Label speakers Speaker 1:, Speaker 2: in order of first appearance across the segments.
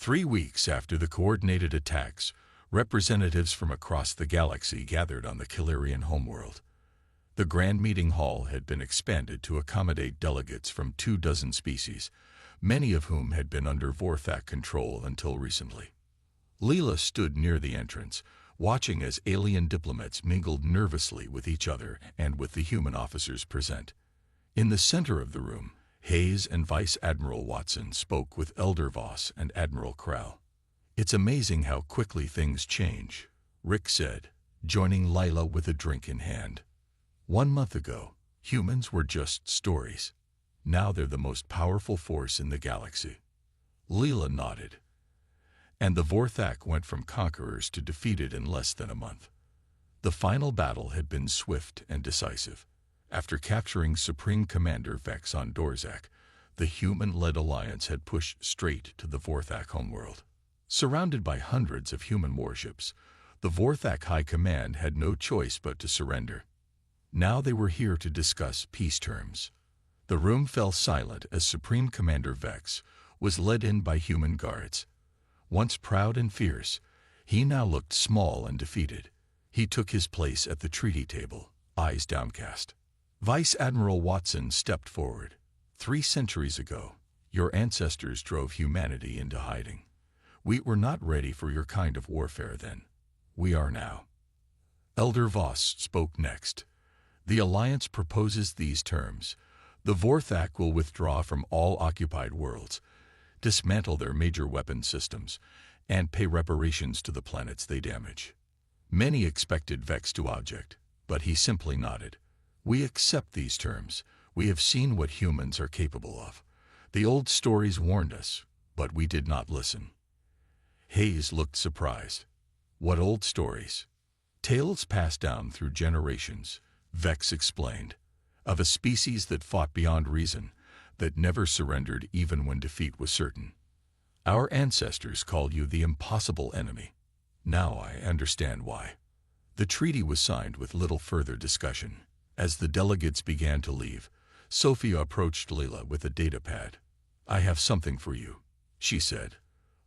Speaker 1: 3 weeks after the coordinated attacks, representatives from across the galaxy gathered on the Calirian homeworld. The Grand Meeting Hall had been expanded to accommodate delegates from 24 species, many of whom had been under Vorthak control until recently. Leela stood near the entrance, watching as alien diplomats mingled nervously with each other and with the human officers present. In the center of the room, Hayes and Vice Admiral Watson spoke with Elder Voss and Admiral Krell. "It's amazing how quickly things change," Rick said, joining Lila with a drink in hand. "1 month ago, humans were just stories. Now they're the most powerful force in the galaxy." Leela nodded. "And the Vorthak went from conquerors to defeated in less than a month." The final battle had been swift and decisive. After capturing Supreme Commander Vex on Dorzak, the human-led alliance had pushed straight to the Vorthak homeworld. Surrounded by hundreds of human warships, the Vorthak High Command had no choice but to surrender. Now they were here to discuss peace terms. The room fell silent as Supreme Commander Vex was led in by human guards. Once proud and fierce, he now looked small and defeated. He took his place at the treaty table, eyes downcast. Vice Admiral Watson stepped forward. 3 centuries ago, your ancestors drove humanity into hiding. We were not ready for your kind of warfare then. We are now." Elder Voss spoke next. "The Alliance proposes these terms. The Vorthak will withdraw from all occupied worlds, dismantle their major weapon systems, and pay reparations to the planets they damage." Many expected Vex to object, but he simply nodded. "We accept these terms. We have seen what humans are capable of. The old stories warned us, but we did not listen." Hayes looked surprised. "What old stories?" "Tales passed down through generations," Vex explained, "of a species that fought beyond reason, that never surrendered even when defeat was certain. Our ancestors called you the impossible enemy. Now I understand why." The treaty was signed with little further discussion. As the delegates began to leave, Sophia approached Leela with a datapad. "I have something for you," she said.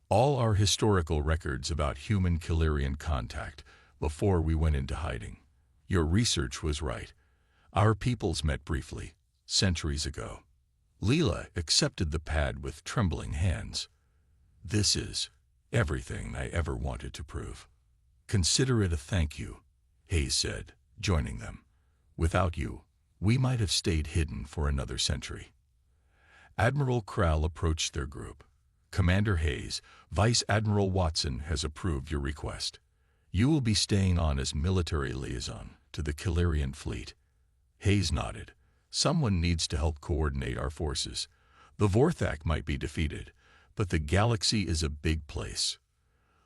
Speaker 1: "All our historical records about human Calirian contact before we went into hiding. Your research was right. Our peoples met briefly, centuries ago." Leela accepted the pad with trembling hands. "This is everything I ever wanted to prove." "Consider it a thank you," Hayes said, joining them. "Without you, we might have stayed hidden for another century." Admiral Krell approached their group. "Commander Hayes, Vice Admiral Watson has approved your request. You will be staying on as military liaison to the Calirian fleet." Hayes nodded. "Someone needs to help coordinate our forces. The Vorthak might be defeated, but the galaxy is a big place."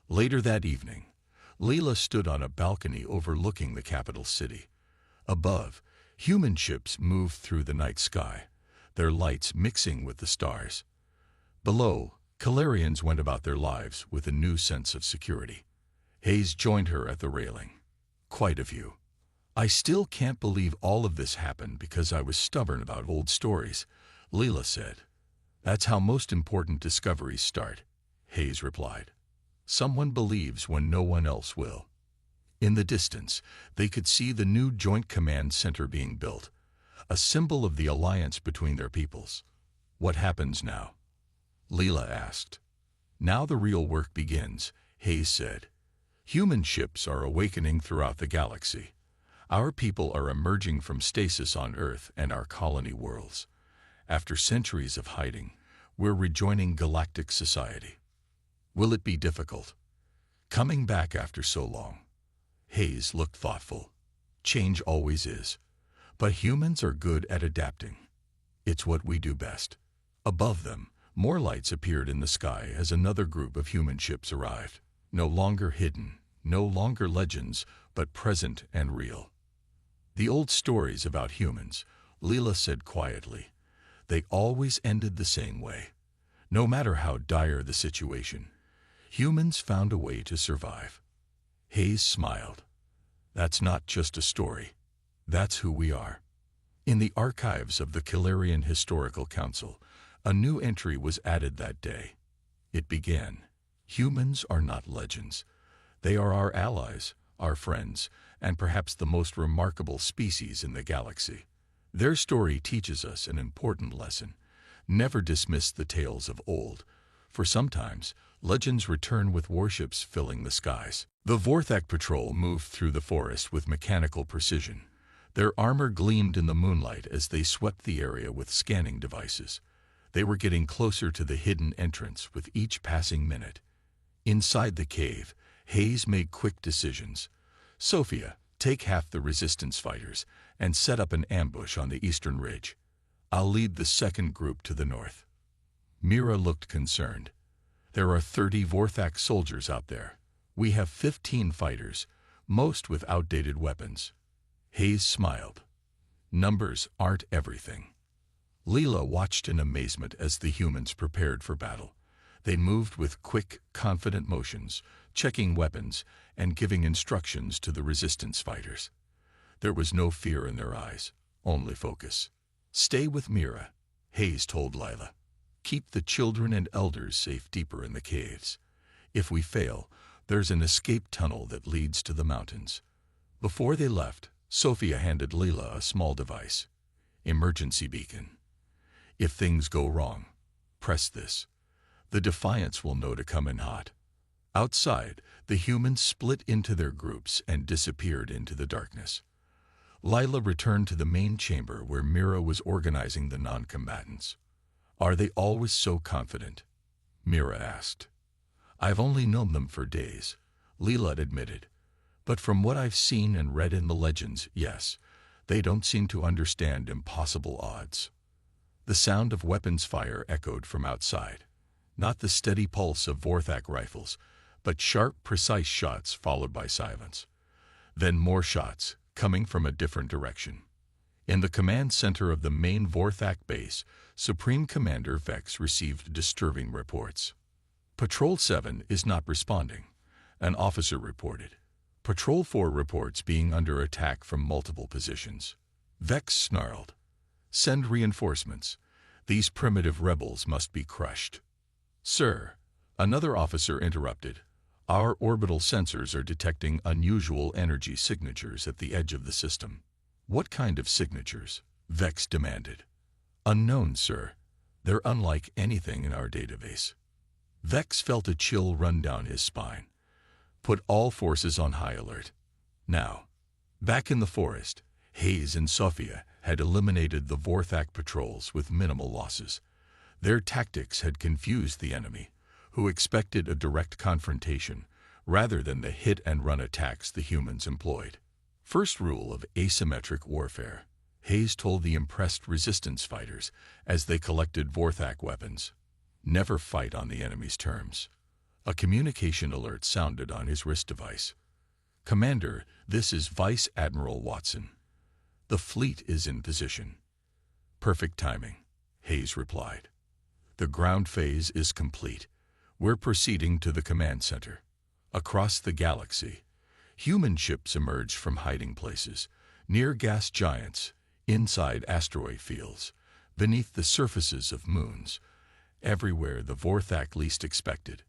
Speaker 1: Later that evening, Leela stood on a balcony overlooking the capital city. Above, human ships moved through the night sky, their lights mixing with the stars. Below, Calirians went about their lives with a new sense of security. Hayes joined her at the railing. "Quite a view. I still can't believe all of this happened because I was stubborn about old stories," Leela said. "That's how most important discoveries start," Hayes replied. "Someone believes when no one else will." In the distance, they could see the new Joint Command Center being built, a symbol of the alliance between their peoples. "What happens now?" Leela asked. "Now the real work begins," Hayes said. "Human ships are awakening throughout the galaxy. Our people are emerging from stasis on Earth and our colony worlds. After centuries of hiding, we're rejoining galactic society. Will it be difficult? Coming back after so long?" Hayes looked thoughtful. "Change always is. But humans are good at adapting. It's what we do best." Above them, more lights appeared in the sky as another group of human ships arrived. No longer hidden, no longer legends, but present and real. "The old stories about humans," Leela said quietly, "they always ended the same way. No matter how dire the situation, humans found a way to survive." Hayes smiled. "That's not just a story. That's who we are." In the archives of the Calirian Historical Council, a new entry was added that day. It began, Humans are not legends. They are our allies, our friends, and perhaps the most remarkable species in the galaxy. Their story teaches us an important lesson. Never dismiss the tales of old, for sometimes legends return with warships filling the skies. The Vorthak patrol moved through the forest with mechanical precision. Their armor gleamed in the moonlight as they swept the area with scanning devices. They were getting closer to the hidden entrance with each passing minute. Inside the cave, Hayes made quick decisions. Sophia, take half the resistance fighters and set up an ambush on the eastern ridge. I'll lead the second group to the north. Mira looked concerned. There are 30 Vorthak soldiers out there. We have 15 fighters, most with outdated weapons. Hayes smiled. Numbers aren't everything. Leela watched in amazement as the humans prepared for battle. They moved with quick, confident motions, checking weapons and giving instructions to the resistance fighters. There was no fear in their eyes, only focus. Stay with Mira, Hayes told Lila. Keep the children and elders safe deeper in the caves. If we fail, there's an escape tunnel that leads to the mountains. Before they left, Sophia handed Leela a small device. Emergency beacon. If things go wrong, press this. The Defiance will know to come in hot. Outside, the humans split into their groups and disappeared into the darkness. Lila returned to the main chamber where Mira was organizing the non-combatants. Are they always so confident? Mira asked. I've only known them for days, Leela admitted. But from what I've seen and read in the legends, yes, they don't seem to understand impossible odds. The sound of weapons fire echoed from outside. Not the steady pulse of Vorthak rifles, but sharp, precise shots followed by silence. Then more shots, coming from a different direction. In the command center of the main Vorthak base, Supreme Commander Vex received disturbing reports. Patrol 7 is not responding, an officer reported. Patrol 4 reports being under attack from multiple positions. Vex snarled. Send reinforcements. These primitive rebels must be crushed. Sir, another officer interrupted. Our orbital sensors are detecting unusual energy signatures at the edge of the system. What kind of signatures? Vex demanded. Unknown, sir. They're unlike anything in our database. Vex felt a chill run down his spine. Put all forces on high alert. Now, back in the forest, Hayes and Sophia had eliminated the Vorthak patrols with minimal losses. Their tactics had confused the enemy, who expected a direct confrontation rather than the hit-and-run attacks the humans employed. First rule of asymmetric warfare, Hayes told the impressed resistance fighters as they collected Vorthak weapons. Never fight on the enemy's terms. A communication alert sounded on his wrist device. Commander, this is Vice Admiral Watson. The fleet is in position. Perfect timing, Hayes replied. The ground phase is complete. We're proceeding to the command center. Across the galaxy, human ships emerged from hiding places, near gas giants, inside asteroid fields, beneath the surfaces of moons, everywhere the Vorthak least expected.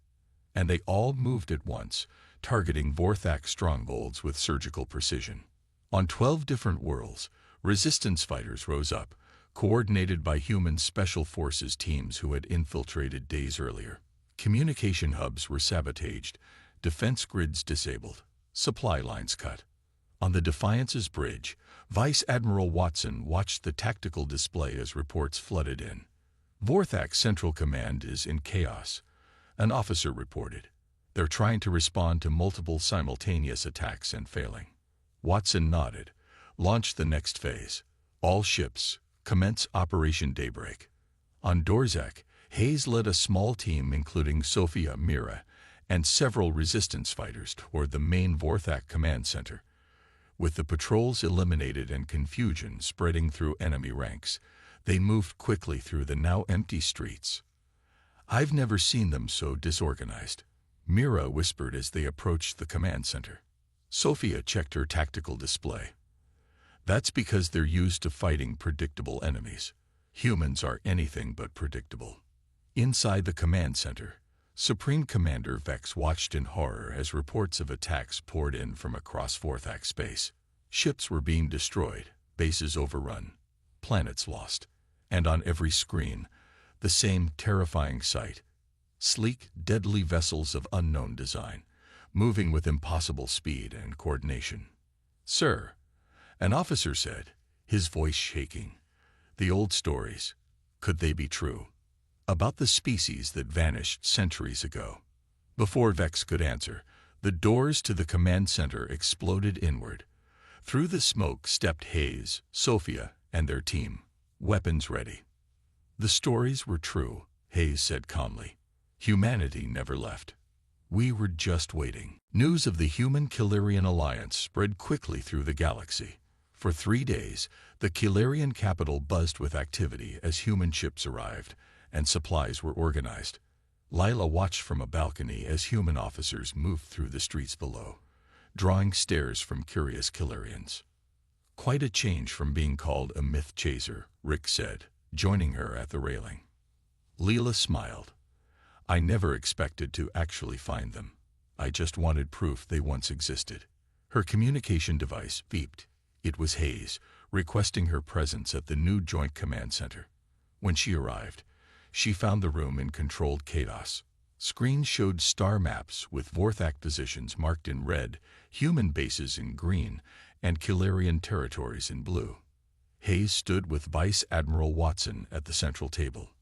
Speaker 1: And they all moved at once, targeting Vorthak strongholds with surgical precision. On 12 different worlds, resistance fighters rose up, coordinated by human special forces teams who had infiltrated days earlier. Communication hubs were sabotaged, defense grids disabled, supply lines cut. On the Defiance's bridge, Vice Admiral Watson watched the tactical display as reports flooded in. Vorthak Central Command is in chaos, an officer reported. They're trying to respond to multiple simultaneous attacks and failing. Watson nodded. Launch the next phase. All ships, commence Operation Daybreak. On Dorzak, Hayes led a small team including Sophia, Mira, and several resistance fighters toward the main Vorthak command center. With the patrols eliminated and confusion spreading through enemy ranks, they moved quickly through the now empty streets. I've never seen them so disorganized, Mira whispered as they approached the command center. Sophia checked her tactical display. That's because they're used to fighting predictable enemies. Humans are anything but predictable. Inside the command center, Supreme Commander Vex watched in horror as reports of attacks poured in from across Vorthak space. Ships were being destroyed, bases overrun, planets lost, and on every screen, the same terrifying sight. Sleek, deadly vessels of unknown design, moving with impossible speed and coordination. "Sir," an officer said, his voice shaking. The old stories, could they be true? About the species that vanished centuries ago. Before Vex could answer, the doors to the command center exploded inward. Through the smoke stepped Hayes, Sophia, and their team, weapons ready. "The stories were true," Hayes said calmly. "Humanity never left. We were just waiting." News of the Human-Killarian alliance spread quickly through the galaxy. For 3 days, the Killarian capital buzzed with activity as human ships arrived and supplies were organized. Lila watched from a balcony as human officers moved through the streets below, drawing stares from curious Killarians. "Quite a change from being called a myth chaser," Rick said, joining her at the railing. Leela smiled. "I never expected to actually find them. I just wanted proof they once existed." Her communication device beeped. It was Hayes, requesting her presence at the new Joint Command Center. When she arrived, she found the room in controlled chaos. Screens showed star maps with Vorthak positions marked in red, human bases in green, and Killarian territories in blue. Hayes stood with Vice Admiral Watson at the central table.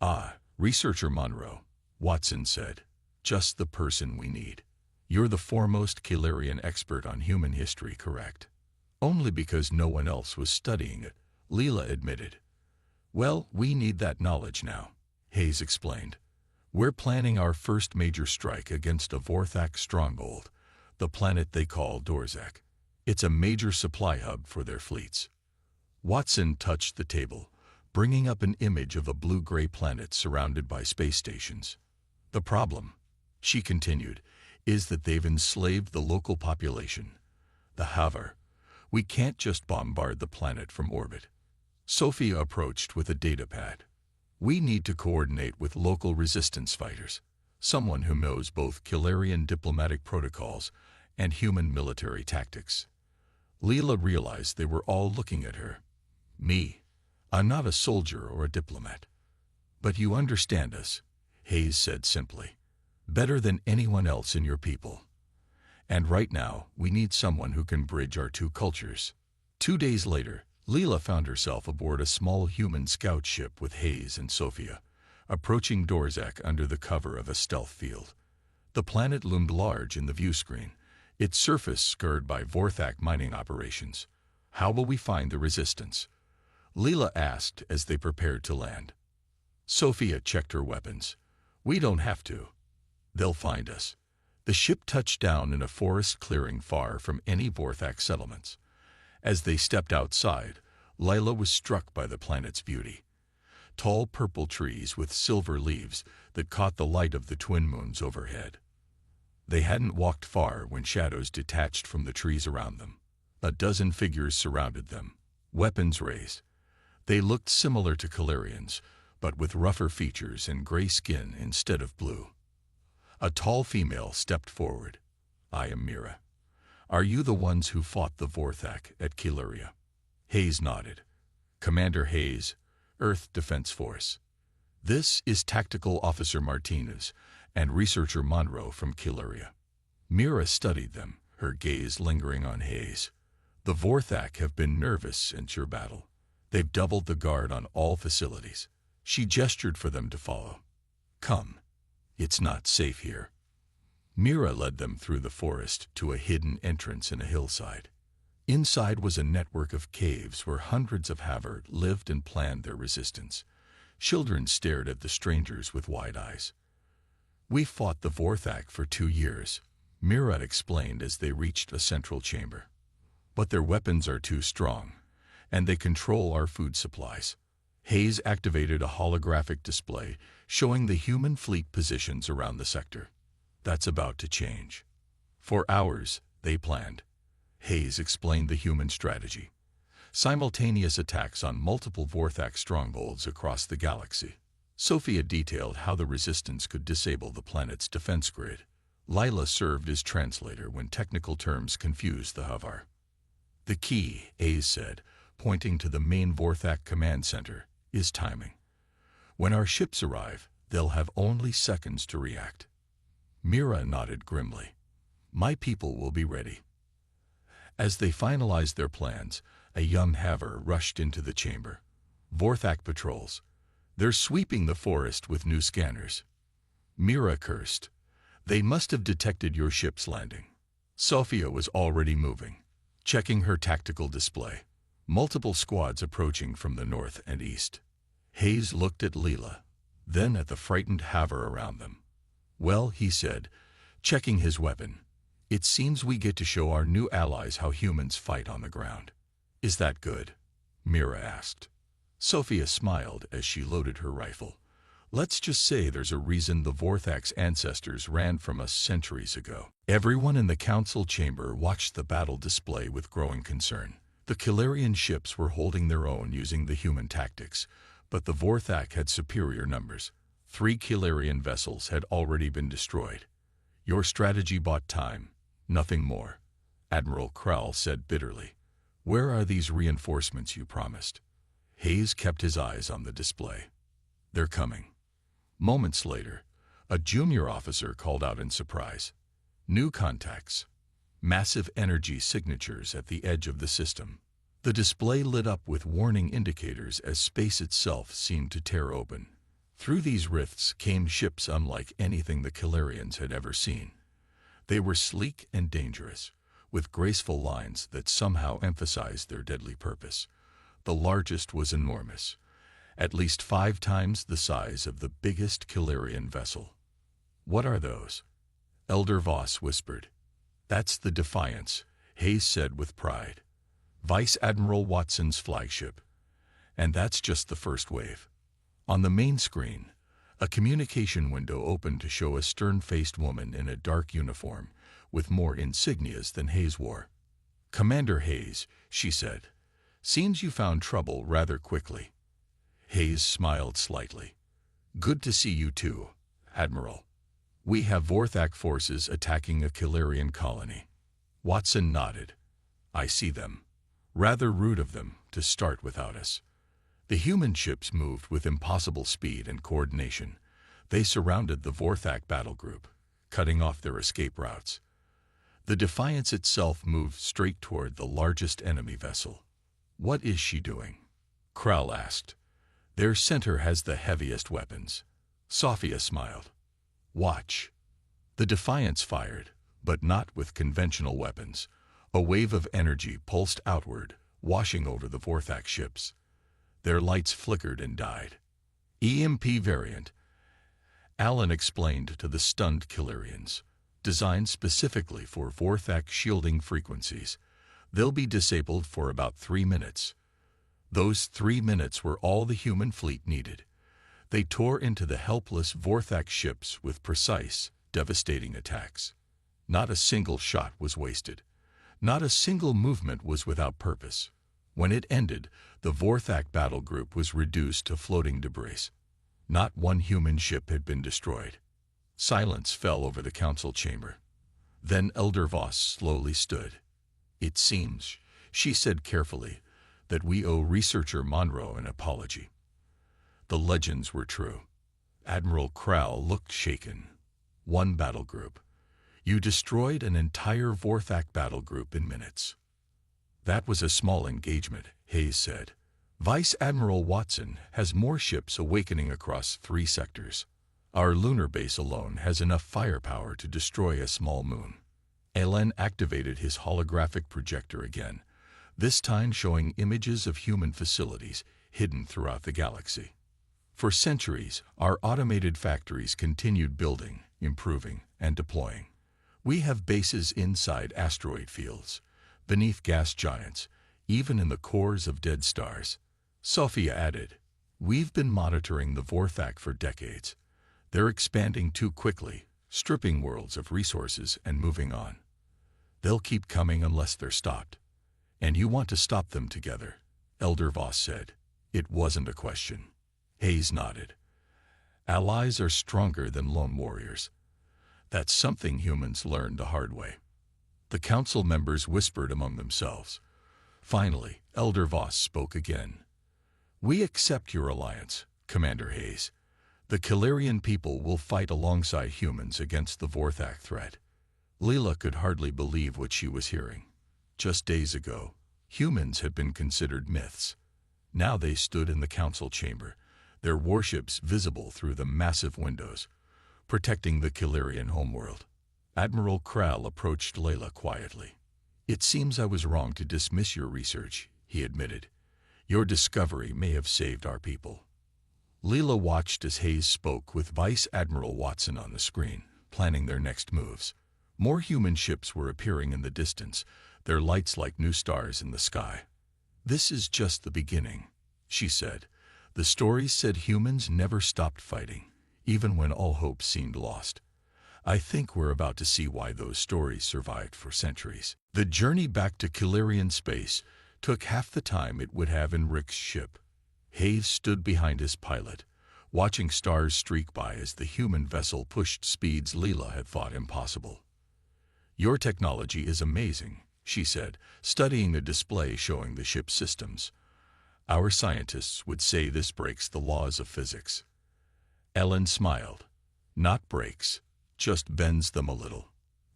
Speaker 1: "Ah, Researcher Monroe," Watson said. "Just the person we need. You're the foremost Killarian expert on human history, correct?" "Only because no one else was studying it," Leela admitted. "Well, we need that knowledge now," Hayes explained. "We're planning our first major strike against a Vorthak stronghold, the planet they call Dorzak. It's a major supply hub for their fleets." Watson touched the table, bringing up an image of a blue-gray planet surrounded by space stations. "The problem," she continued, "is that they've enslaved the local population. The Havar. We can't just bombard the planet from orbit." Sophia approached with a datapad. "We need to coordinate with local resistance fighters, someone who knows both Killarian diplomatic protocols and human military tactics." Leela realized they were all looking at her. "Me? I'm not a soldier or a diplomat." "But you understand us," Hayes said simply. "Better than anyone else in your people. And right now, we need someone who can bridge our two cultures." 2 days later, Leela found herself aboard a small human scout ship with Hayes and Sophia, approaching Dorzak under the cover of a stealth field. The planet loomed large in the view screen, its surface scarred by Vorthak mining operations. "How will we find the resistance?" Leela asked as they prepared to land. Sophia checked her weapons. "We don't have to. They'll find us." The ship touched down in a forest clearing far from any Vorthak settlements. As they stepped outside, Lila was struck by the planet's beauty. Tall purple trees with silver leaves that caught the light of the twin moons overhead. They hadn't walked far when shadows detached from the trees around them. A dozen figures surrounded them, weapons raised. They looked similar to Killarians, but with rougher features and gray skin instead of blue. A tall female stepped forward. "I am Mira. Are you the ones who fought the Vorthak at Killaria?" Hayes nodded. "Commander Hayes, Earth Defense Force. This is Tactical Officer Martinez and Researcher Monroe from Killaria." Mira studied them, her gaze lingering on Hayes. "The Vorthak have been nervous since your battle. They've doubled the guard on all facilities." She gestured for them to follow. "Come. It's not safe here." Mira led them through the forest to a hidden entrance in a hillside. Inside was a network of caves where hundreds of Havar lived and planned their resistance. Children stared at the strangers with wide eyes. "We fought the Vorthak for 2 years," Mira explained as they reached a central chamber. "But their weapons are too strong, and they control our food supplies." Hayes activated a holographic display showing the human fleet positions around the sector. "That's about to change." For hours, they planned. Hayes explained the human strategy. Simultaneous attacks on multiple Vorthak strongholds across the galaxy. Sophia detailed how the resistance could disable the planet's defense grid. Lila served as translator when technical terms confused the HFY. The key, Hayes said, pointing to the main Vorthak command center, is timing. When our ships arrive, they'll have only seconds to react. Mira nodded grimly. My people will be ready. As they finalized their plans, a young Haver rushed into the chamber. Vorthak patrols. They're sweeping the forest with new scanners. Mira cursed. They must have detected your ship's landing. Sophia was already moving, checking her tactical display. Multiple squads approaching from the north and east. Hayes looked at Leela, then at the frightened Haver around them. Well, he said, checking his weapon, it seems we get to show our new allies how humans fight on the ground. Is that good? Mira asked. Sophia smiled as she loaded her rifle. Let's just say there's a reason the Vorthak's ancestors ran from us centuries ago. Everyone in the council chamber watched the battle display with growing concern. The Kilarian ships were holding their own using the human tactics, but the Vorthak had superior numbers. 3 Kilarian vessels had already been destroyed. Your strategy bought time, nothing more, Admiral Krell said bitterly. Where are these reinforcements you promised? Hayes kept his eyes on the display. They're coming. Moments later, a junior officer called out in surprise. New contacts. Massive energy signatures at the edge of the system. The display lit up with warning indicators as space itself seemed to tear open. Through these rifts came ships unlike anything the Kilarians had ever seen. They were sleek and dangerous, with graceful lines that somehow emphasized their deadly purpose. The largest was enormous, at least 5 times the size of the biggest Kilarian vessel. What are those? Elder Voss whispered. That's the Defiance, Hayes said with pride. Vice Admiral Watson's flagship. And that's just the first wave. On the main screen, a communication window opened to show a stern-faced woman in a dark uniform, with more insignias than Hayes wore. Commander Hayes, she said, seems you found trouble rather quickly. Hayes smiled slightly. Good to see you too, Admiral. We have Vorthak forces attacking a Kilarian colony. Watson nodded. I see them. Rather rude of them to start without us. The human ships moved with impossible speed and coordination. They surrounded the Vorthak battle group, cutting off their escape routes. The Defiance itself moved straight toward the largest enemy vessel. What is she doing? Krell asked. Their center has the heaviest weapons. Sophia smiled. Watch. The Defiance fired, but not with conventional weapons. A wave of energy pulsed outward, washing over the Vorthak ships. Their lights flickered and died. EMP variant, Alan explained to the stunned Kilarians. Designed specifically for Vorthak shielding frequencies. They'll be disabled for about 3 minutes. Those 3 minutes were all the human fleet needed. They tore into the helpless Vorthak ships with precise, devastating attacks. Not a single shot was wasted. Not a single movement was without purpose. When it ended, the Vorthak battle group was reduced to floating debris. Not one human ship had been destroyed. Silence fell over the council chamber. Then Elder Voss slowly stood. It seems, she said carefully, that we owe researcher Monroe an apology. The legends were true. Admiral Krell looked shaken. One battle group. You destroyed an entire Vorthak battle group in minutes. That was a small engagement, Hayes said. Vice Admiral Watson has more ships awakening across 3 sectors. Our lunar base alone has enough firepower to destroy a small moon. Elen activated his holographic projector again, this time showing images of human facilities hidden throughout the galaxy. For centuries, our automated factories continued building, improving, and deploying. We have bases inside asteroid fields, beneath gas giants, even in the cores of dead stars. Sophia added, we've been monitoring the Vorthak for decades. They're expanding too quickly, stripping worlds of resources and moving on. They'll keep coming unless they're stopped. And you want to stop them together, Elder Voss said. It wasn't a question. Hayes nodded. Allies are stronger than lone warriors. That's something humans learned the hard way. The council members whispered among themselves. Finally, Elder Voss spoke again. We accept your alliance, Commander Hayes. The Kilarian people will fight alongside humans against the Vorthak threat. Leela could hardly believe what she was hearing. Just days ago, humans had been considered myths. Now they stood in the council chamber, their warships visible through the massive windows, protecting the Kilarian homeworld. Admiral Kral approached Leela quietly. It seems I was wrong to dismiss your research, he admitted. Your discovery may have saved our people. Leela watched as Hayes spoke with Vice Admiral Watson on the screen, planning their next moves. More human ships were appearing in the distance, their lights like new stars in the sky. This is just the beginning, she said. The stories said humans never stopped fighting, even when all hope seemed lost. I think we're about to see why those stories survived for centuries. The journey back to Kilarian space took half the time it would have in Rick's ship. Hayes stood behind his pilot, watching stars streak by as the human vessel pushed speeds Leela had thought impossible. Your technology is amazing, she said, studying a display showing the ship's systems. Our scientists would say this breaks the laws of physics. Ellen smiled. Not breaks, just bends them a little.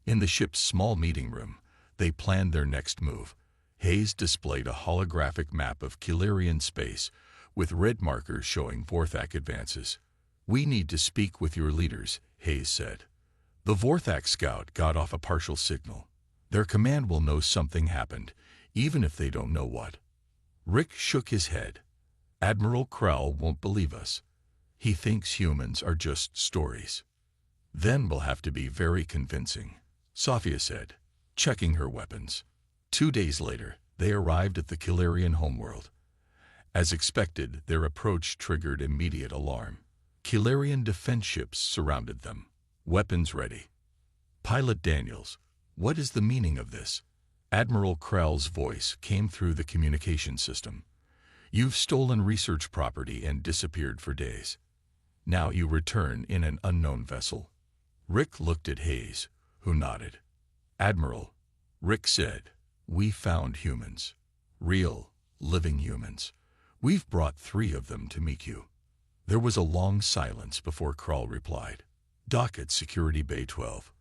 Speaker 1: In the ship's small meeting room, they planned their next move. Hayes displayed a holographic map of Kilarian space with red markers showing Vorthak advances. We need to speak with your leaders, Hayes said. The Vorthak scout got off a partial signal. Their command will know something happened, even if they don't know what. Rick shook his head. Admiral Kral won't believe us. He thinks humans are just stories. Then we'll have to be very convincing, Sophia said, checking her weapons. 2 days later, they arrived at the Kilarian homeworld. As expected, their approach triggered immediate alarm. Kilarian defense ships surrounded them, weapons ready. Pilot Daniels, what is the meaning of this? Admiral Krell's voice came through the communication system. You've stolen research property and disappeared for days. Now you return in an unknown vessel. Rick looked at Hayes, who nodded. Admiral, Rick said, we found humans. Real, living humans. We've brought 3 of them to meet you. There was a long silence before Krall replied. Dock at Security Bay 12.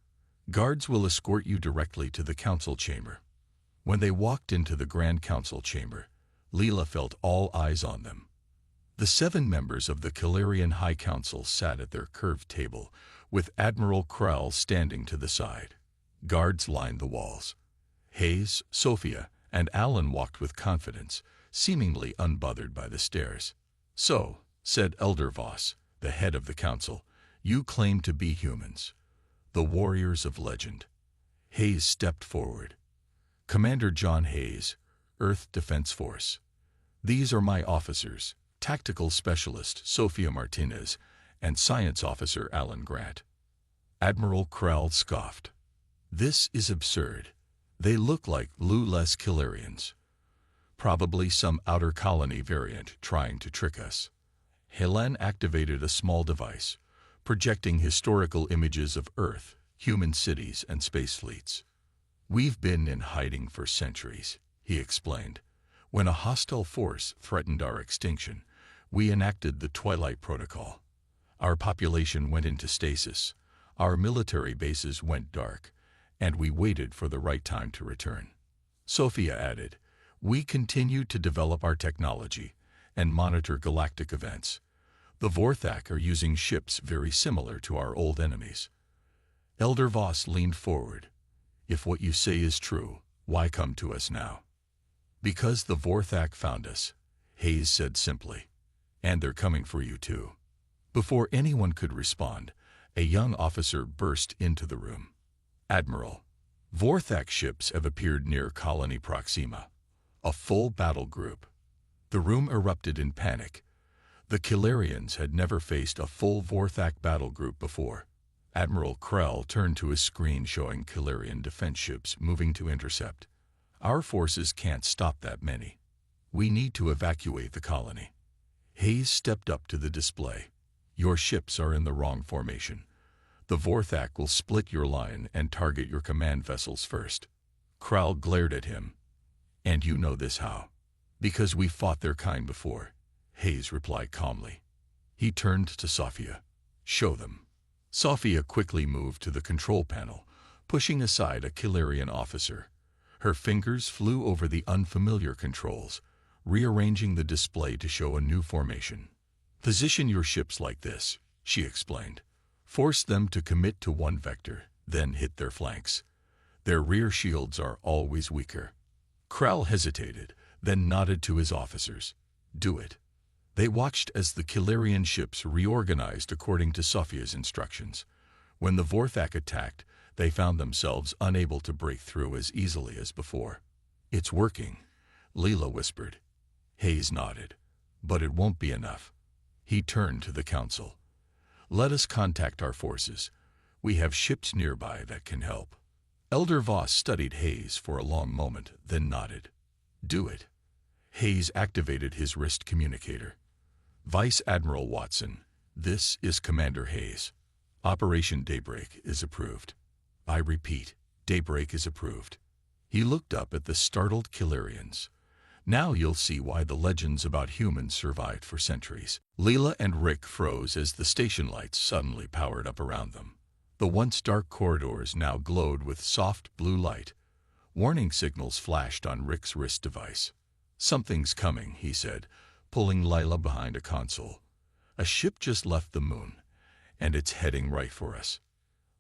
Speaker 1: Guards will escort you directly to the council chamber. When they walked into the Grand Council chamber, Leela felt all eyes on them. The 7 members of the Kilarian High Council sat at their curved table, with Admiral Krall standing to the side. Guards lined the walls. Hayes, Sophia, and Alan walked with confidence, seemingly unbothered by the stares. So, said Elder Voss, the head of the council, you claim to be humans, the warriors of legend. Hayes stepped forward. Commander John Hayes, Earth Defense Force. These are my officers, Tactical Specialist Sophia Martinez and Science Officer Alan Grant. Admiral Krall scoffed. This is absurd. They look like Lu-less Kilarians. Probably some outer colony variant trying to trick us. Helen activated a small device, projecting historical images of Earth, human cities, and space fleets. We've been in hiding for centuries, he explained. When a hostile force threatened our extinction, we enacted the Twilight Protocol. Our population went into stasis, our military bases went dark, and we waited for the right time to return. Sophia added, we continue to develop our technology and monitor galactic events. The Vorthak are using ships very similar to our old enemies. Elder Voss leaned forward. If what you say is true, why come to us now? Because the Vorthak found us, Hayes said simply. And they're coming for you too. Before anyone could respond, a young officer burst into the room. Admiral, Vorthak ships have appeared near Colony Proxima. A full battle group. The room erupted in panic. The Kilarians had never faced a full Vorthak battle group before. Admiral Krell turned to his screen showing Kilarian defense ships moving to intercept. Our forces can't stop that many. We need to evacuate the colony. Hayes stepped up to the display. Your ships are in the wrong formation. The Vorthak will split your line and target your command vessels first. Kral glared at him. And you know this how? Because we fought their kind before, Hayes replied calmly. He turned to Sophia. Show them. Sophia quickly moved to the control panel, pushing aside a Kilarian officer. Her fingers flew over the unfamiliar controls, rearranging the display to show a new formation. Position your ships like this, she explained. Force them to commit to one vector, then hit their flanks. Their rear shields are always weaker. Kral hesitated, then nodded to his officers. Do it. They watched as the Kilarian ships reorganized according to Sophia's instructions. When the Vorthak attacked, they found themselves unable to break through as easily as before. It's working, Leela whispered. Hayes nodded. But it won't be enough. He turned to the council. Let us contact our forces. We have ships nearby that can help. Elder Voss studied Hayes for a long moment, then nodded. Do it. Hayes activated his wrist communicator. Vice Admiral Watson, this is Commander Hayes. Operation Daybreak is approved. I repeat, Daybreak is approved. He looked up at the startled Kilarians. Now you'll see why the legends about humans survived for centuries. Leela and Rick froze as the station lights suddenly powered up around them. The once dark corridors now glowed with soft blue light. Warning signals flashed on Rick's wrist device. Something's coming, he said, pulling Leela behind a console. A ship just left the moon, and it's heading right for us.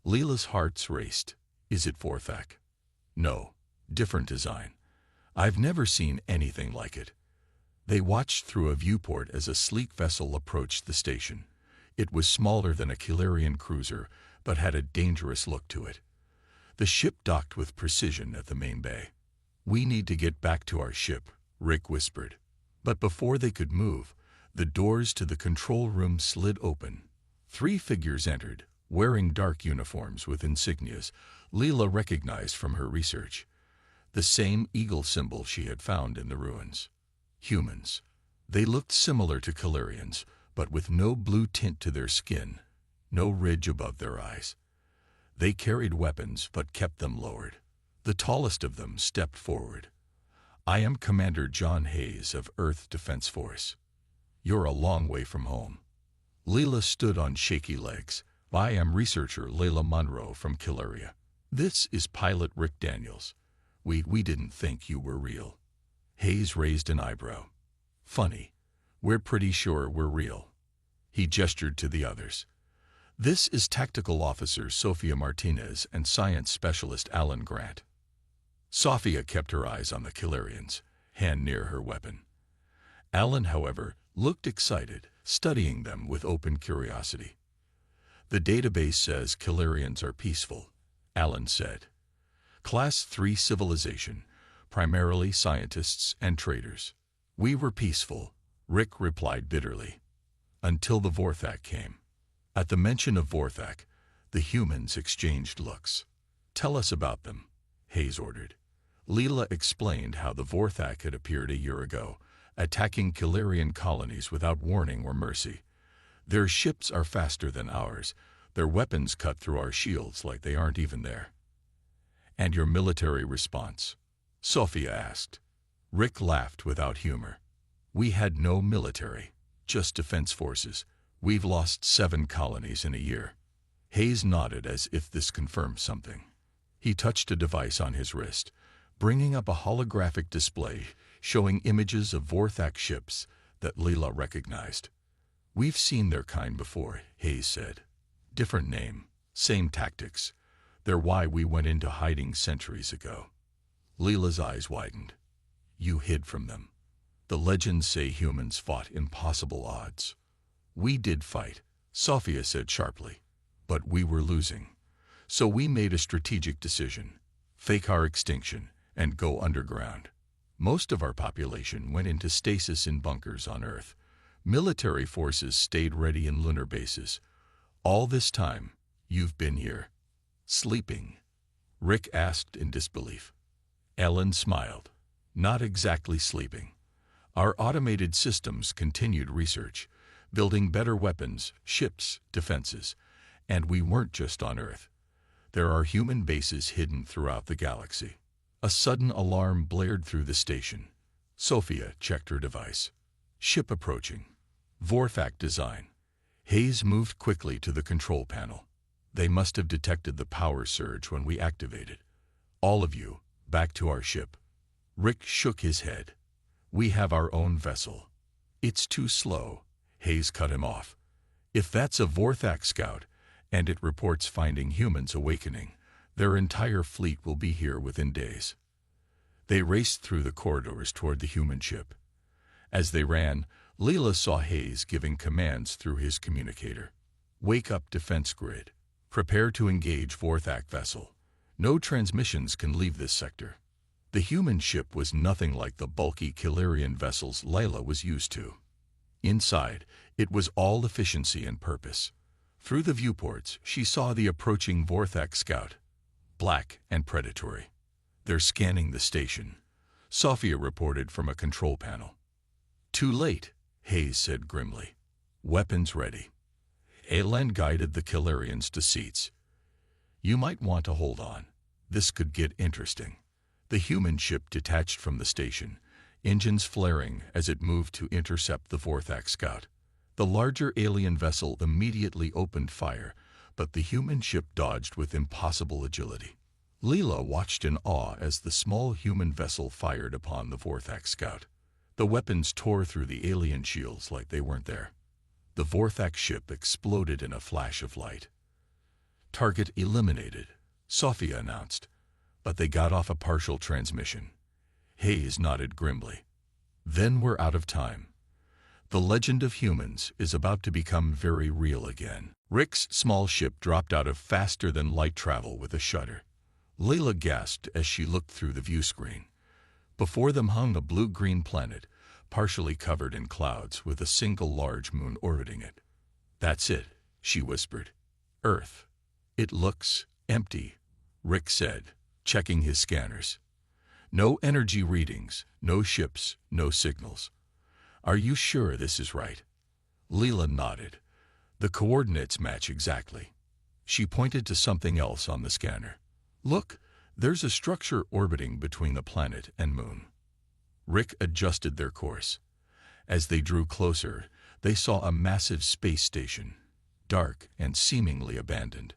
Speaker 1: Leela's heart raced. Is it Vorthak? No, different design. I've never seen anything like it. They watched through a viewport as a sleek vessel approached the station. It was smaller than a Kilarian cruiser, but had a dangerous look to it. The ship docked with precision at the main bay. We need to get back to our ship, Rick whispered. But before they could move, the doors to the control room slid open. 3 figures entered, wearing dark uniforms with insignias Leela recognized from her research. The same eagle symbol she had found in the ruins. Humans. They looked similar to Kilarians, but with no blue tint to their skin, no ridge above their eyes. They carried weapons but kept them lowered. The tallest of them stepped forward. I am Commander John Hayes of Earth Defense Force. You're a long way from home. Leela stood on shaky legs. I am researcher Layla Monroe from Kilaria. This is pilot Rick Daniels. We didn't think you were real. Hayes raised an eyebrow. Funny. We're pretty sure we're real. He gestured to the others. This is Tactical Officer Sofia Martinez and Science Specialist Alan Grant. Sophia kept her eyes on the Kilarians, hand near her weapon. Alan, however, looked excited, studying them with open curiosity. The database says Kilarians are peaceful, Alan said. Class 3 civilization, primarily scientists and traders. We were peaceful, Rick replied bitterly. Until the Vorthak came. At the mention of Vorthak, the humans exchanged looks. Tell us about them, Hayes ordered. Leela explained how the Vorthak had appeared a year ago, attacking Kilarian colonies without warning or mercy. Their ships are faster than ours. Their weapons cut through our shields like they aren't even there. And your military response? Sophia asked. Rick laughed without humor. We had no military, just defense forces. We've lost 7 colonies in a year. Hayes nodded as if this confirmed something. He touched a device on his wrist, bringing up a holographic display showing images of Vorthak ships that Leela recognized. We've seen their kind before, Hayes said. Different name, same tactics. They're why we went into hiding centuries ago. Leela's eyes widened. You hid from them. The legends say humans fought impossible odds. We did fight, Sophia said sharply, but we were losing. So we made a strategic decision, fake our extinction and go underground. Most of our population went into stasis in bunkers on Earth. Military forces stayed ready in lunar bases. All this time, you've been here. Sleeping? Rick asked in disbelief. Ellen smiled. Not exactly sleeping. Our automated systems continued research, building better weapons, ships, defenses. And we weren't just on Earth. There are human bases hidden throughout the galaxy. A sudden alarm blared through the station. Sophia checked her device. Ship approaching. Vorfac design. Hayes moved quickly to the control panel. They must have detected the power surge when we activated. All of you, back to our ship. Rick shook his head. We have our own vessel. It's too slow. Hayes cut him off. If that's a Vorfac scout, and it reports finding humans awakening, their entire fleet will be here within days. They raced through the corridors toward the human ship. As they ran, Leela saw Hayes giving commands through his communicator. Wake up defense grid. Prepare to engage Vorfac vessel. No transmissions can leave this sector. The human ship was nothing like the bulky Kilarian vessels Leela was used to. Inside, it was all efficiency and purpose. Through the viewports, she saw the approaching Vorfac scout. Black and predatory. They're scanning the station, Sophia reported from a control panel. Too late, Hayes said grimly. Weapons ready. Alan guided the Kilarians to seats. You might want to hold on. This could get interesting. The human ship detached from the station, engines flaring as it moved to intercept the Vorfac scout. The larger alien vessel immediately opened fire, but the human ship dodged with impossible agility. Leela watched in awe as the small human vessel fired upon the Vorfac scout. The weapons tore through the alien shields like they weren't there. The Vorfac ship exploded in a flash of light. Target eliminated, Sophia announced, but they got off a partial transmission. Hayes nodded grimly. Then we're out of time. The legend of humans is about to become very real again. Rick's small ship dropped out of faster-than-light travel with a shudder. Leela gasped as she looked through the view screen. Before them hung a blue-green planet, partially covered in clouds with a single large moon orbiting it. That's it, she whispered. Earth. It looks empty, Rick said, checking his scanners. No energy readings, no ships, no signals. Are you sure this is right? Leela nodded. The coordinates match exactly. She pointed to something else on the scanner. Look, there's a structure orbiting between the planet and moon. Rick adjusted their course. As they drew closer, they saw a massive space station, dark and seemingly abandoned.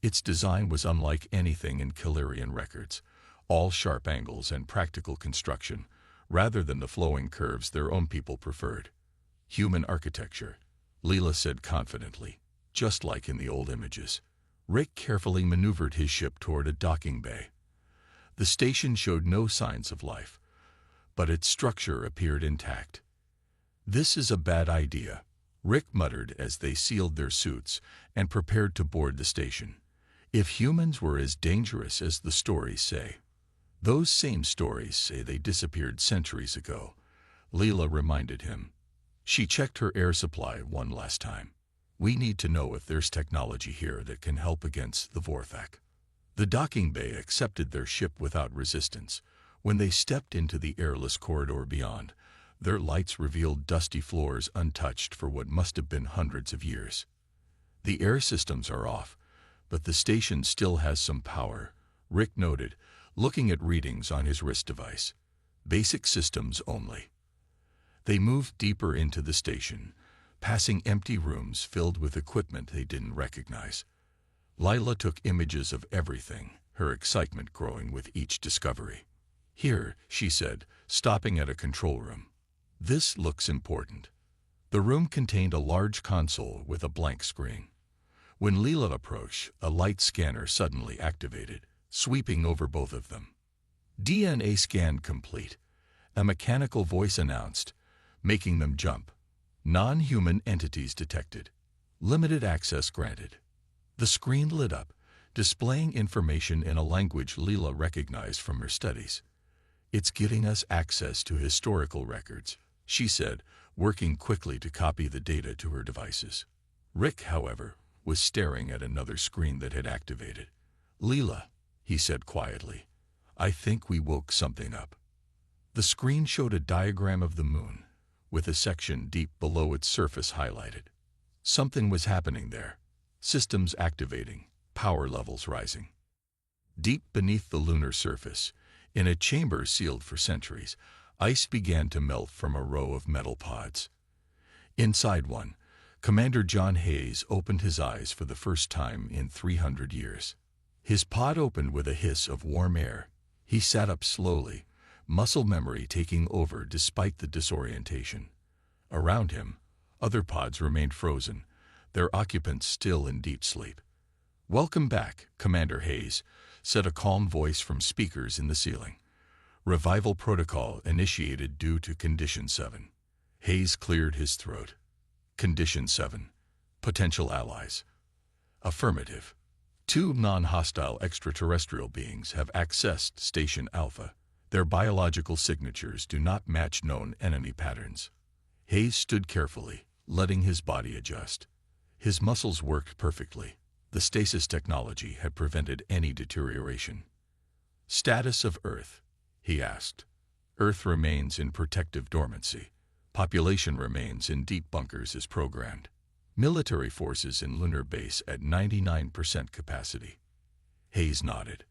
Speaker 1: Its design was unlike anything in Kilarian records, all sharp angles and practical construction, rather than the flowing curves their own people preferred. Human architecture, Leela said confidently, just like in the old images. Rick carefully maneuvered his ship toward a docking bay. The station showed no signs of life, but its structure appeared intact. This is a bad idea, Rick muttered as they sealed their suits and prepared to board the station. If humans were as dangerous as the stories say. Those same stories say they disappeared centuries ago, Leela reminded him. She checked her air supply one last time. We need to know if there's technology here that can help against the Vorfac. The docking bay accepted their ship without resistance. When they stepped into the airless corridor beyond, their lights revealed dusty floors untouched for what must have been hundreds of years. The air systems are off, but the station still has some power, Rick noted, looking at readings on his wrist device. Basic systems only. They moved deeper into the station, passing empty rooms filled with equipment they didn't recognize. Lila took images of everything, her excitement growing with each discovery. Here, she said, stopping at a control room. This looks important. The room contained a large console with a blank screen. When Leela approached, a light scanner suddenly activated, sweeping over both of them. DNA scan complete, a mechanical voice announced, making them jump. Non-human entities detected. Limited access granted. The screen lit up, displaying information in a language Leela recognized from her studies. It's giving us access to historical records, she said, working quickly to copy the data to her devices. Rick, however, was staring at another screen that had activated. Leela, he said quietly, I think we woke something up. The screen showed a diagram of the moon, with a section deep below its surface highlighted. Something was happening there. Systems activating, power levels rising. Deep beneath the lunar surface, in a chamber sealed for centuries, ice began to melt from a row of metal pods. Inside one, Commander John Hayes opened his eyes for the first time in 300 years. His pod opened with a hiss of warm air. He sat up slowly, muscle memory taking over despite the disorientation. Around him, other pods remained frozen, their occupants still in deep sleep. "Welcome back, Commander Hayes," said a calm voice from speakers in the ceiling. "Revival protocol initiated due to Condition 7. Hayes cleared his throat. "Condition 7. Potential allies." "Affirmative. 2 non-hostile extraterrestrial beings have accessed Station Alpha. Their biological signatures do not match known enemy patterns." Hayes stood carefully, letting his body adjust. His muscles worked perfectly. The stasis technology had prevented any deterioration. "Status of Earth?" he asked. "Earth remains in protective dormancy. Population remains in deep bunkers as programmed. Military forces in lunar base at 99% capacity." Hayes nodded.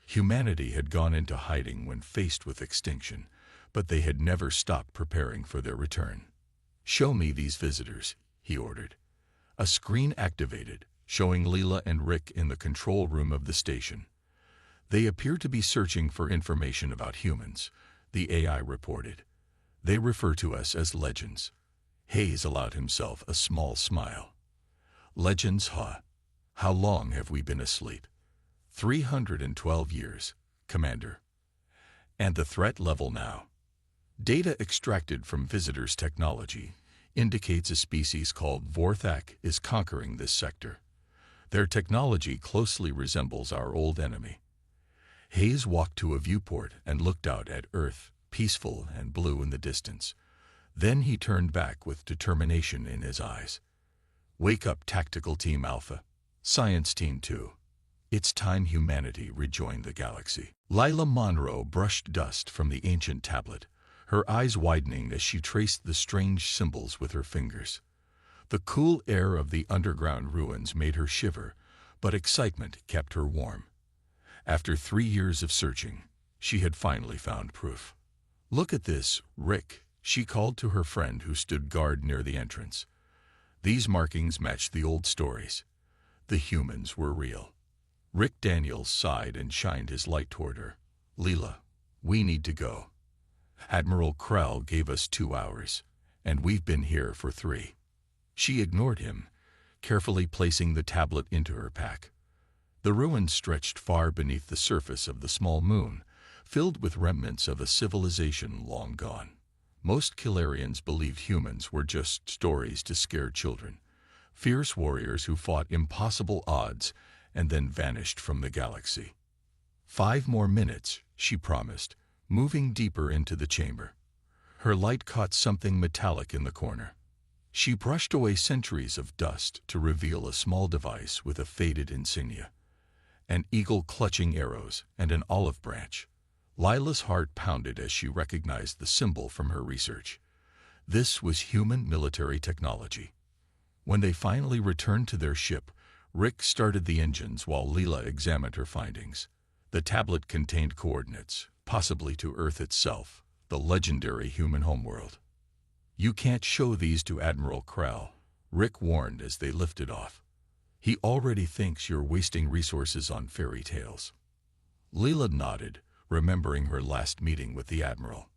Speaker 1: Humanity had gone into hiding when faced with extinction, but they had never stopped preparing for their return. "Show me these visitors," he ordered. A screen activated, showing Leela and Rick in the control room of the station. "They appear to be searching for information about humans," the AI reported. "They refer to us as legends." Hayes allowed himself a small smile. "Legends, huh? How long have we been asleep?" 312 years, Commander." "And the threat level now?" "Data extracted from visitors' technology indicates a species called Vorthak is conquering this sector. Their technology closely resembles our old enemy." Hayes walked to a viewport and looked out at Earth, peaceful and blue in the distance. Then he turned back with determination in his eyes. "Wake up, Tactical Team Alpha. Science Team 2. It's time humanity rejoined the galaxy." Lila Monroe brushed dust from the ancient tablet, her eyes widening as she traced the strange symbols with her fingers. The cool air of the underground ruins made her shiver, but excitement kept her warm. After 3 years of searching, she had finally found proof. "Look at this, Rick," she called to her friend who stood guard near the entrance. These markings matched the old stories. The humans were real. Rick Daniels sighed and shined his light toward her. "Leela, we need to go. Admiral Krell gave us 2 hours, and we've been here for 3. She ignored him, carefully placing the tablet into her pack. The ruins stretched far beneath the surface of the small moon, filled with remnants of a civilization long gone. Most Kilarians believed humans were just stories to scare children, fierce warriors who fought impossible odds and then vanished from the galaxy. 5 more minutes, she promised, moving deeper into the chamber. Her light caught something metallic in the corner. She brushed away centuries of dust to reveal a small device with a faded insignia. An eagle clutching arrows and an olive branch. Lila's heart pounded as she recognized the symbol from her research. This was human military technology. When they finally returned to their ship, Rick started the engines while Leela examined her findings. The tablet contained coordinates, possibly to Earth itself, the legendary human homeworld. "You can't show these to Admiral Krell," Rick warned as they lifted off. "He already thinks you're wasting resources on fairy tales." Leela nodded, remembering her last meeting with the Admiral.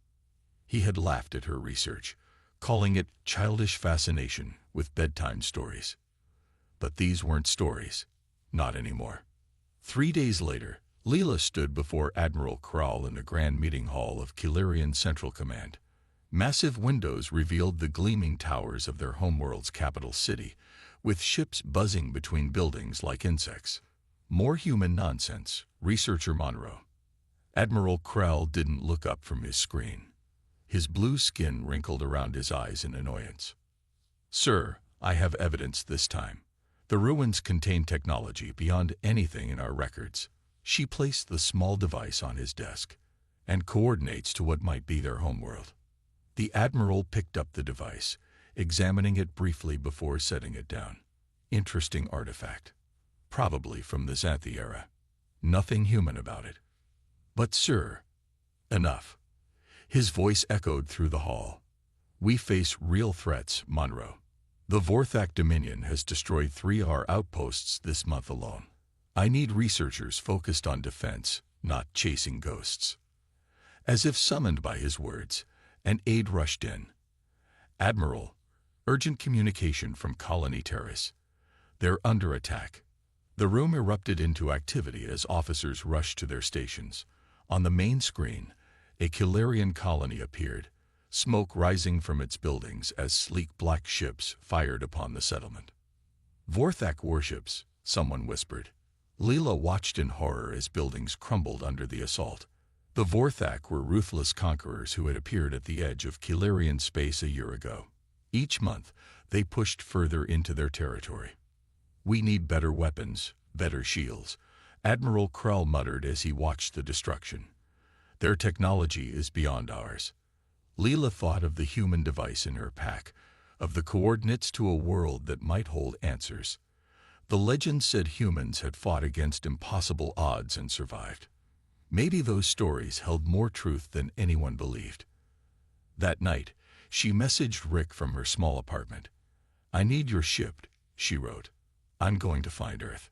Speaker 1: He had laughed at her research, calling it childish fascination with bedtime stories. But these weren't stories. Not anymore. 3 days later, Leela stood before Admiral Krall in the grand meeting hall of Kilarian Central Command. Massive windows revealed the gleaming towers of their homeworld's capital city, with ships buzzing between buildings like insects. More human nonsense, Researcher Monroe. Admiral Krall didn't look up from his screen. His blue skin wrinkled around his eyes in annoyance. "Sir, I have evidence this time. The ruins contain technology beyond anything in our records." She placed the small device on his desk, "and coordinates to what might be their homeworld. The Admiral picked up the device, examining it briefly before setting it down. Interesting artifact. Probably from the Xanthi era. Nothing human about it. But sir, enough. His voice echoed through the hall. We face real threats, Monroe. The Vorthak Dominion has destroyed 3 of our outposts this month alone. I need researchers focused on defense, not chasing ghosts. As if summoned by his words, an aide rushed in. Admiral, urgent communication from Colony Terrace. They're under attack. The room erupted into activity as officers rushed to their stations. On the main screen, a Kilarian colony appeared, smoke rising from its buildings as sleek black ships fired upon the settlement. Vorthak warships, someone whispered. Leela watched in horror as buildings crumbled under the assault. The Vorthak were ruthless conquerors who had appeared at the edge of Kilarian space a year ago. Each month, they pushed further into their territory. We need better weapons, better shields, Admiral Krell muttered as he watched the destruction. Their technology is beyond ours. Leela thought of the human device in her pack, of the coordinates to a world that might hold answers. The legend said humans had fought against impossible odds and survived. Maybe those stories held more truth than anyone believed. That night, she messaged Rick from her small apartment. I need your ship, she wrote. I'm going to find Earth.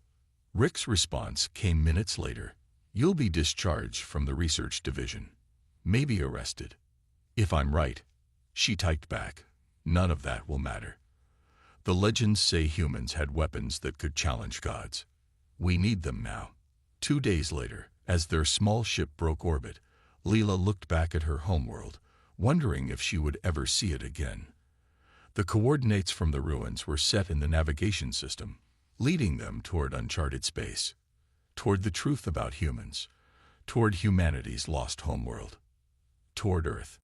Speaker 1: Rick's response came minutes later. You'll be discharged from the research division. Maybe arrested. If I'm right, she typed back. None of that will matter. The legends say humans had weapons that could challenge gods. We need them now. 2 days later, as their small ship broke orbit, Leela looked back at her homeworld, wondering if she would ever see it again. The coordinates from the ruins were set in the navigation system, leading them toward uncharted space, toward the truth about humans, toward humanity's lost homeworld, toward Earth.